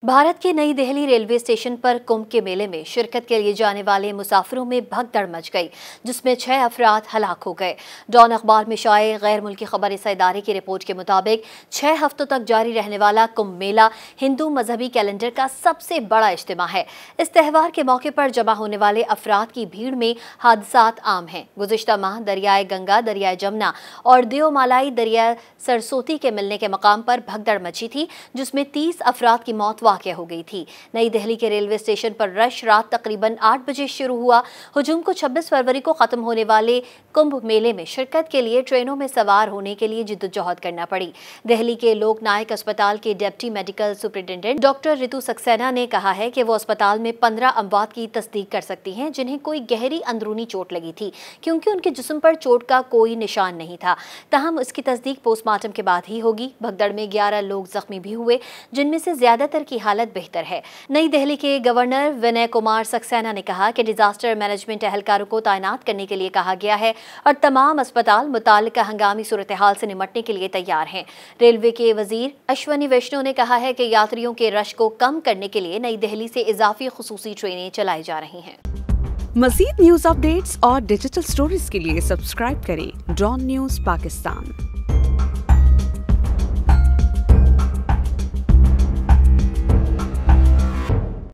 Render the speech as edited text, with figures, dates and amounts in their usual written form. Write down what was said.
भारत के नई Delhi railway station पर कुंभ के मेले में शिरकत के लिए जाने वाले मुसाफिरों में भगदड़ मच गई, जिसमें 6 अफराद हलाक हो गए। डॉन अखबार में शाये गैर मुल्की खबर इस इदारे की रिपोर्ट के मुताबिक 6 हफ्तों तक जारी रहने वाला कुंभ मेला हिंदू मजहबी कैलेंडर का सबसे बड़ा इज्तिमा है। इस त्यौहार के मौके पर जमा होने वाले अफराद की भीड़ में हादसात आम हैं। गुज़िश्ता माह दरियाए गंगा, दरियाए जमुना और देवमालाई दरिया सरस्वती के मिलने के मकाम पर भगदड़ मची थी, जिसमें 30 अफराद की मौत वाक़या हो गई थी। नई दिल्ली के रेलवे स्टेशन पर रश रात तकरीबन 8 बजे शुरू हुआ। हुजूम को 26 फरवरी को खत्म होने वाले कुंभ मेले में शिरकत के लिए ट्रेनों में सवार होने के लिए जिद्दोजहद करना पड़ी। दिल्ली के लोक नायक अस्पताल के deputy medical superintendent doctor Ritu Saxena ने कहा है कि वो अस्पताल में 15 अमवात की तस्दीक कर सकती हैं, जिन्हें कोई गहरी अंदरूनी चोट लगी थी, क्योंकि उनके जिस्म पर चोट का कोई निशान नहीं था। ताहम इसकी तस्दीक पोस्टमार्टम के बाद ही होगी। भगदड़ में 11 लोग जख्मी भी हुए, जिनमें से ज्यादातर की हालत बेहतर है। नई दिल्ली के गवर्नर विनय कुमार सक्सेना ने कहा कि डिजास्टर मैनेजमेंट एहलकारों को तैनात करने के लिए कहा गया है और तमाम अस्पताल मुताल्लिका हंगामी सूरत हाल से निपटने के लिए तैयार हैं। रेलवे के वजीर अश्वनी वैष्णव ने कहा है कि यात्रियों के रश को कम करने के लिए नई दिल्ली से इजाफी खुसूसी ट्रेनें चलाई जा रही हैं। मज़ीद न्यूज़ अपडेट्स और डिजिटल स्टोरीज के लिए सब्सक्राइब करें डॉन न्यूज़ पाकिस्तान।